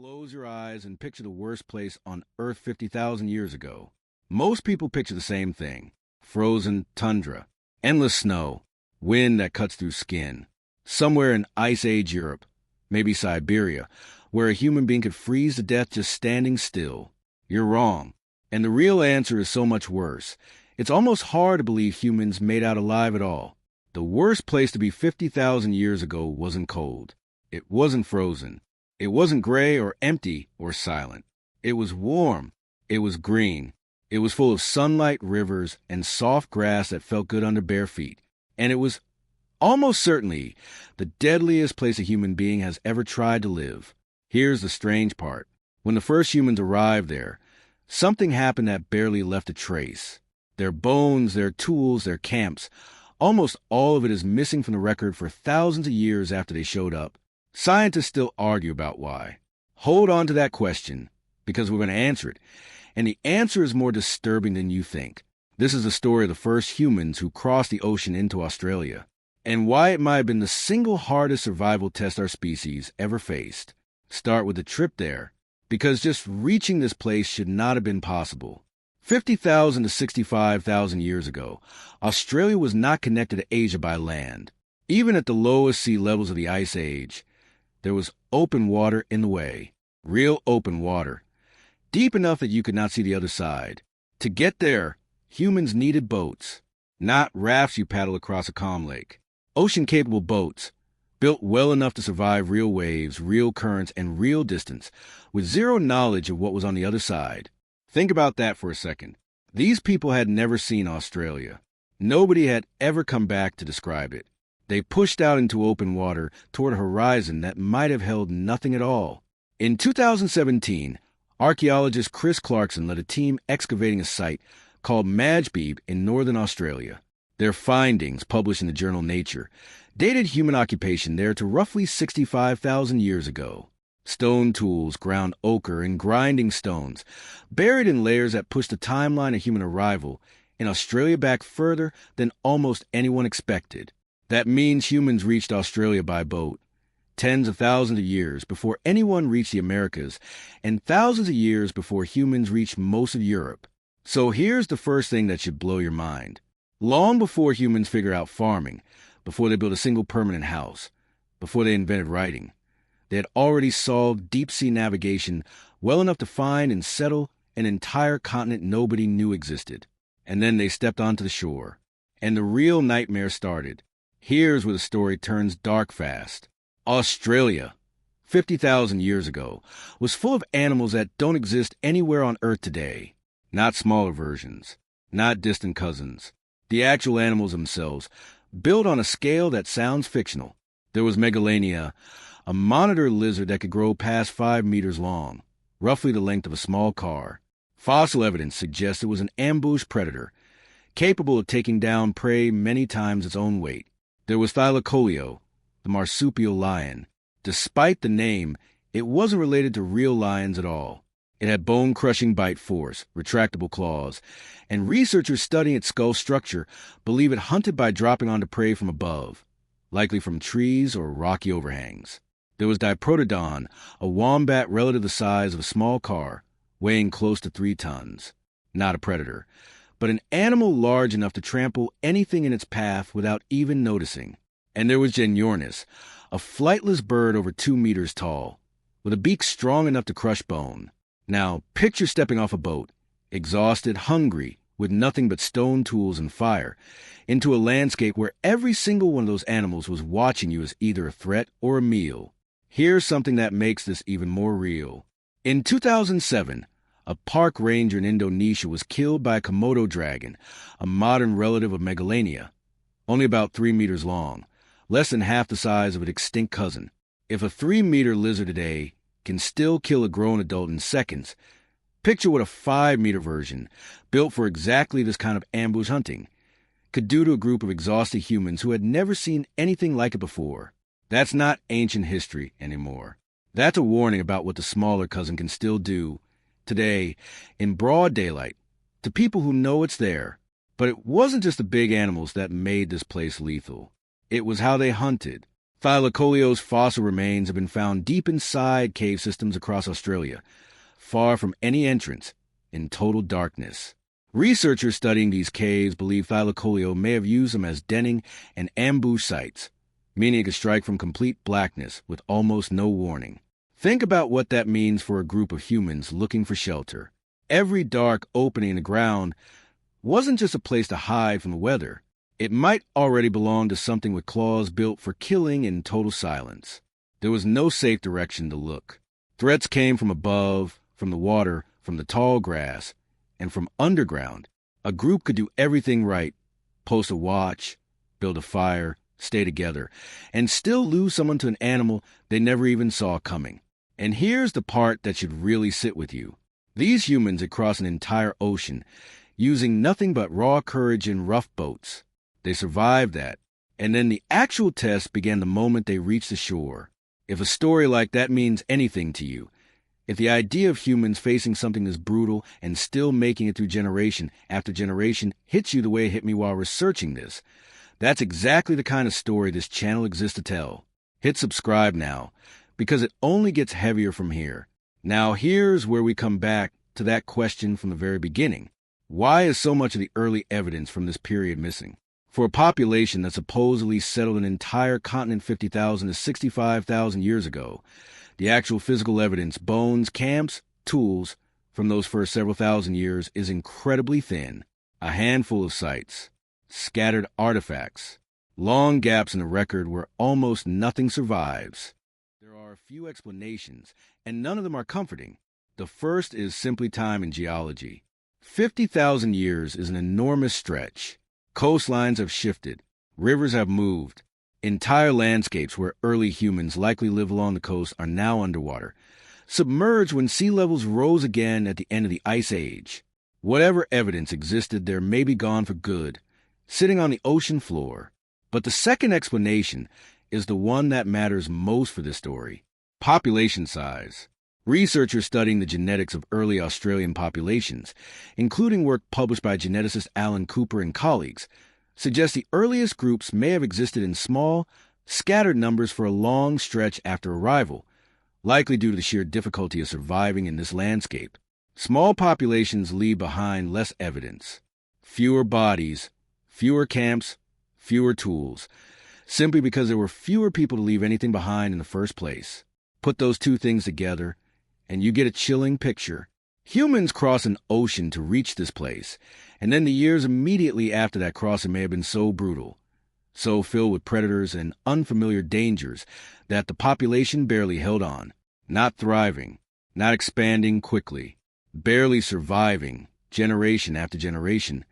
Close your eyes and picture the worst place on Earth 50,000 years ago. Most people picture the same thing. Frozen tundra, endless snow, wind that cuts through skin. Somewhere in Ice Age Europe, maybe Siberia, where a human being could freeze to death just standing still. You're wrong. And the real answer is so much worse. It's almost hard to believe humans made out alive at all. The worst place to be 50,000 years ago wasn't cold. It wasn't frozen. It wasn't gray or empty or silent. It was warm. It was green. It was full of sunlight, rivers, and soft grass that felt good under bare feet. And it was almost certainly the deadliest place a human being has ever tried to live. Here's the strange part. When the first humans arrived there, something happened that barely left a trace. Their bones, their tools, their camps, almost all of it is missing from the record for thousands of years after they showed up. Scientists still argue about why. Hold on to that question, because we're going to answer it. And the answer is more disturbing than you think. This is the story of the first humans who crossed the ocean into Australia, and why it might have been the single hardest survival test our species ever faced. Start with the trip there, because just reaching this place should not have been possible. 50,000 to 65,000 years ago, Australia was not connected to Asia by land. Even at the lowest sea levels of the Ice Age, there was open water in the way. Real open water. Deep enough that you could not see the other side. To get there, humans needed boats. Not rafts you paddle across a calm lake. Ocean-capable boats, built well enough to survive real waves, real currents, and real distance, with zero knowledge of what was on the other side. Think about that for a second. These people had never seen Australia. Nobody had ever come back to describe it. They pushed out into open water toward a horizon that might have held nothing at all. In 2017, archaeologist Chris Clarkson led a team excavating a site called Majbeeb in northern Australia. Their findings, published in the journal Nature, dated human occupation there to roughly 65,000 years ago. Stone tools, ground ochre, and grinding stones, buried in layers that pushed the timeline of human arrival in Australia back further than almost anyone expected. That means humans reached Australia by boat, tens of thousands of years before anyone reached the Americas, and thousands of years before humans reached most of Europe. So here's the first thing that should blow your mind. Long before humans figured out farming, before they built a single permanent house, before they invented writing, they had already solved deep-sea navigation well enough to find and settle an entire continent nobody knew existed. And then they stepped onto the shore. And the real nightmare started. Here's where the story turns dark fast. Australia, 50,000 years ago, was full of animals that don't exist anywhere on Earth today. Not smaller versions, not distant cousins. The actual animals themselves, built on a scale that sounds fictional. There was Megalania, a monitor lizard that could grow past 5 meters long, roughly the length of a small car. Fossil evidence suggests it was an ambush predator, capable of taking down prey many times its own weight. There was Thylacoleo, the marsupial lion. Despite the name, it wasn't related to real lions at all. It had bone-crushing bite force, retractable claws, and researchers studying its skull structure believe it hunted by dropping onto prey from above, likely from trees or rocky overhangs. There was Diprotodon, a wombat relative the size of a small car, weighing close to 3 tons. Not a predator, but an animal large enough to trample anything in its path without even noticing. And there was Genyornis, a flightless bird over 2 meters tall, with a beak strong enough to crush bone. Now, picture stepping off a boat, exhausted, hungry, with nothing but stone tools and fire, into a landscape where every single one of those animals was watching you as either a threat or a meal. Here's something that makes this even more real. In 2007, a park ranger in Indonesia was killed by a Komodo dragon, a modern relative of Megalania, only about 3 meters long, less than half the size of an extinct cousin. If a 3-meter lizard today can still kill a grown adult in seconds, picture what a 5-meter version, built for exactly this kind of ambush hunting, could do to a group of exhausted humans who had never seen anything like it before. That's not ancient history anymore. That's a warning about what the smaller cousin can still do today in broad daylight to people who know it's there. But it wasn't just the big animals that made this place lethal. It was how they hunted. Thylacoleo's fossil remains have been found deep inside cave systems across Australia, far from any entrance, in total darkness. Researchers studying these caves believe Thylacoleo may have used them as denning and ambush sites, meaning it could strike from complete blackness with almost no warning. Think about what that means for a group of humans looking for shelter. Every dark opening in the ground wasn't just a place to hide from the weather. It might already belong to something with claws built for killing in total silence. There was no safe direction to look. Threats came from above, from the water, from the tall grass, and from underground. A group could do everything right, post a watch, build a fire, stay together, and still lose someone to an animal they never even saw coming. And here's the part that should really sit with you. These humans had crossed an entire ocean, using nothing but raw courage and rough boats. They survived that, and then the actual test began the moment they reached the shore. If a story like that means anything to you, if the idea of humans facing something this brutal and still making it through generation after generation hits you the way it hit me while researching this, that's exactly the kind of story this channel exists to tell. Hit subscribe now, because it only gets heavier from here. Now here's where we come back to that question from the very beginning. Why is so much of the early evidence from this period missing? For a population that supposedly settled an entire continent 50,000 to 65,000 years ago, the actual physical evidence, bones, camps, tools, from those first several thousand years is incredibly thin. A handful of sites, scattered artifacts, long gaps in the record where almost nothing survives. There are a few explanations, and none of them are comforting. The first is simply time in geology. 50,000 years is an enormous stretch. Coastlines have shifted. Rivers have moved. Entire landscapes where early humans likely lived along the coast are now underwater, submerged when sea levels rose again at the end of the Ice Age. Whatever evidence existed there may be gone for good, sitting on the ocean floor. But the second explanation is the one that matters most for this story: population size. Researchers studying the genetics of early Australian populations, including work published by geneticist Alan Cooper and colleagues, suggest the earliest groups may have existed in small, scattered numbers for a long stretch after arrival, likely due to the sheer difficulty of surviving in this landscape. Small populations leave behind less evidence, fewer bodies, fewer camps, fewer tools, simply because there were fewer people to leave anything behind in the first place. Put those two things together, and you get a chilling picture. Humans cross an ocean to reach this place, and then the years immediately after that crossing may have been so brutal, so filled with predators and unfamiliar dangers, that the population barely held on, not thriving, not expanding quickly, barely surviving generation after generation,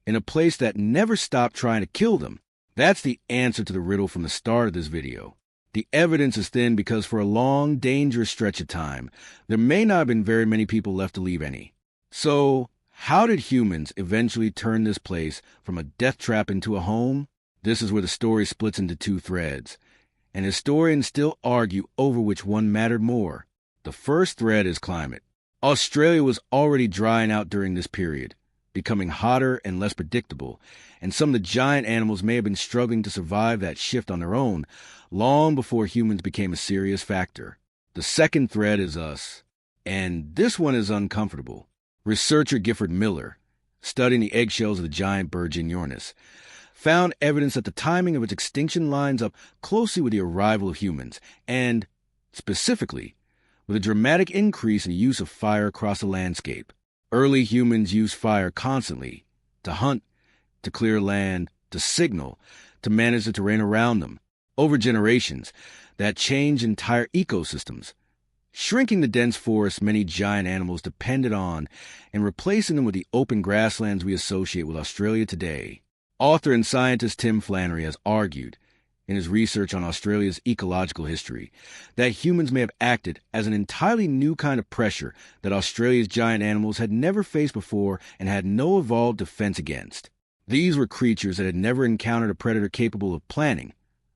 in a place that never stopped trying to kill them. That's the answer to the riddle from the start of this video. The evidence is thin because for a long, dangerous stretch of time, there may not have been very many people left to leave any. So, how did humans eventually turn this place from a death trap into a home? This is where the story splits into two threads, and historians still argue over which one mattered more. The first thread is climate. Australia was already drying out during this period, becoming hotter and less predictable, and some of the giant animals may have been struggling to survive that shift on their own, long before humans became a serious factor. The second thread is us, and this one is uncomfortable. Researcher Gifford Miller, studying the eggshells of the giant bird Genyornis, found evidence that the timing of its extinction lines up closely with the arrival of humans, and, specifically, with a dramatic increase in the use of fire across the landscape. Early humans used fire constantly, to hunt, to clear land, to signal, to manage the terrain around them. Over generations, that changed entire ecosystems, shrinking the dense forests many giant animals depended on and replacing them with the open grasslands we associate with Australia today. Author and scientist Tim Flannery has argued, in his research on Australia's ecological history, that humans may have acted as an entirely new kind of pressure that Australia's giant animals had never faced before and had no evolved defense against. These were creatures that had never encountered a predator capable of planning,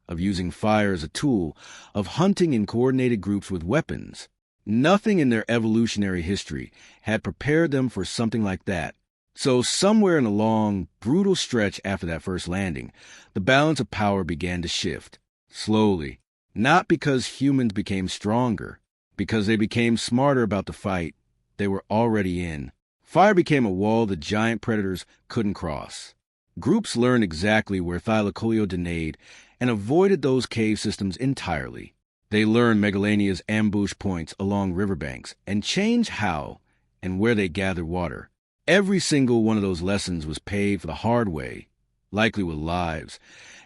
of using fire as a tool, of hunting in coordinated groups with weapons. Nothing in their evolutionary history had prepared them for something like that. So somewhere in a long, brutal stretch after that first landing, the balance of power began to shift. Slowly. Not because humans became stronger, because they became smarter about the fight they were already in. Fire became a wall the giant predators couldn't cross. Groups learned exactly where Thylacoleo denayed and avoided those cave systems entirely. They learned Megalania's ambush points along riverbanks and changed how and where they gathered water. Every single one of those lessons was paid for the hard way, likely with lives,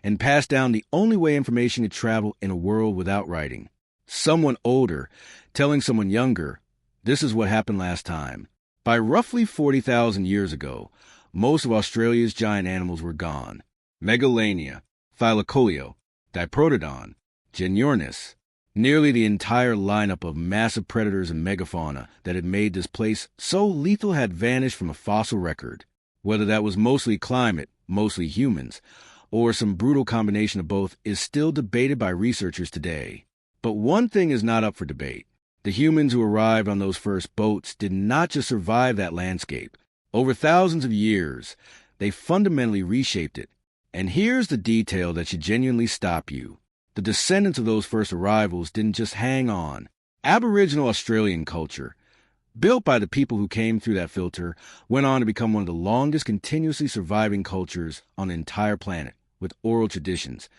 and passed down the only way information could travel in a world without writing. Someone older telling someone younger, this is what happened last time. By roughly 40,000 years ago, most of Australia's giant animals were gone. Megalania, Thylacoleo, Diprotodon, Genyornis, nearly the entire lineup of massive predators and megafauna that had made this place so lethal had vanished from a fossil record. Whether that was mostly climate, mostly humans, or some brutal combination of both is still debated by researchers today. But one thing is not up for debate. The humans who arrived on those first boats did not just survive that landscape. Over thousands of years, they fundamentally reshaped it. And here's the detail that should genuinely stop you. The descendants of those first arrivals didn't just hang on. Aboriginal Australian culture, built by the people who came through that filter, went on to become one of the longest continuously surviving cultures on the entire planet, with oral traditions.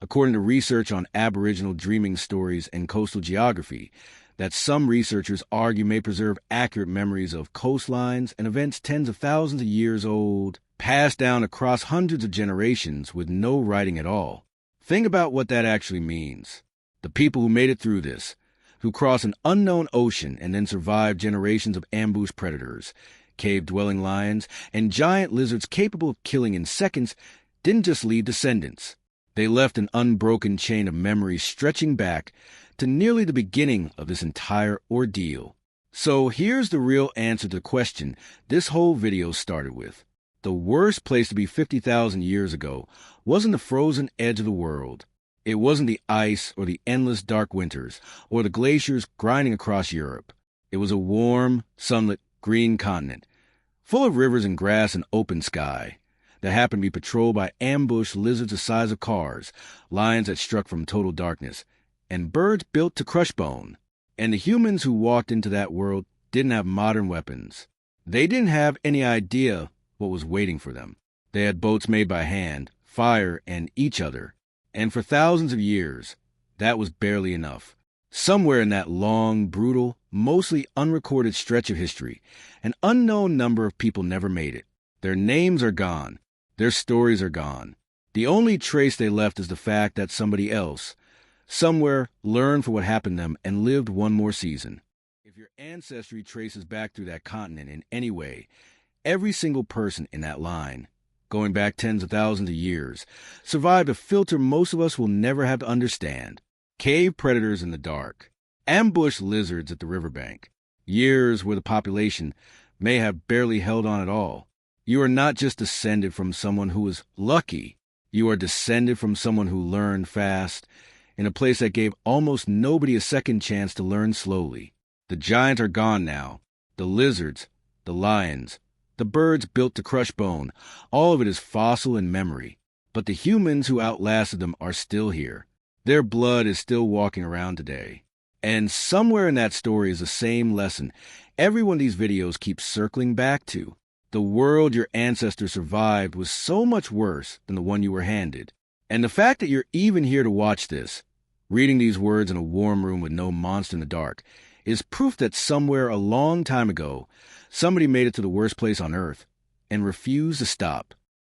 According to research on Aboriginal dreaming stories and coastal geography, that some researchers argue may preserve accurate memories of coastlines and events tens of thousands of years old, passed down across hundreds of generations with no writing at all. Think about what that actually means. The people who made it through this, who crossed an unknown ocean and then survived generations of ambush predators, cave-dwelling lions, and giant lizards capable of killing in seconds, didn't just leave descendants. They left an unbroken chain of memories stretching back to nearly the beginning of this entire ordeal. So here's the real answer to the question this whole video started with. The worst place to be 50,000 years ago wasn't the frozen edge of the world. It wasn't the ice or the endless dark winters or the glaciers grinding across Europe. It was a warm, sunlit, green continent, full of rivers and grass and open sky, that happened to be patrolled by ambushed lizards the size of cars, lions that struck from total darkness, and birds built to crush bone. And the humans who walked into that world didn't have modern weapons. They didn't have any idea what was waiting for them. They had boats made by hand, fire, and each other. And for thousands of years, that was barely enough. Somewhere in that long, brutal, mostly unrecorded stretch of history, an unknown number of people never made it. Their names are gone. Their stories are gone. The only trace they left is the fact that somebody else, somewhere, learned for what happened to them and lived one more season. If your ancestry traces back through that continent in any way, every single person in that line, going back tens of thousands of years, survived a filter most of us will never have to understand. Cave predators in the dark, ambush lizards at the riverbank, years where the population may have barely held on at all. You are not just descended from someone who was lucky. You are descended from someone who learned fast, in a place that gave almost nobody a second chance to learn slowly. The giants are gone now. The lizards, the lions, the birds built to crush bone, all of it is fossil in memory. But the humans who outlasted them are still here. Their blood is still walking around today. And somewhere in that story is the same lesson every one of these videos keeps circling back to. The world your ancestors survived was so much worse than the one you were handed. And the fact that you're even here to watch this, reading these words in a warm room with no monster in the dark, is proof that somewhere a long time ago, somebody made it to the worst place on Earth and refused to stop.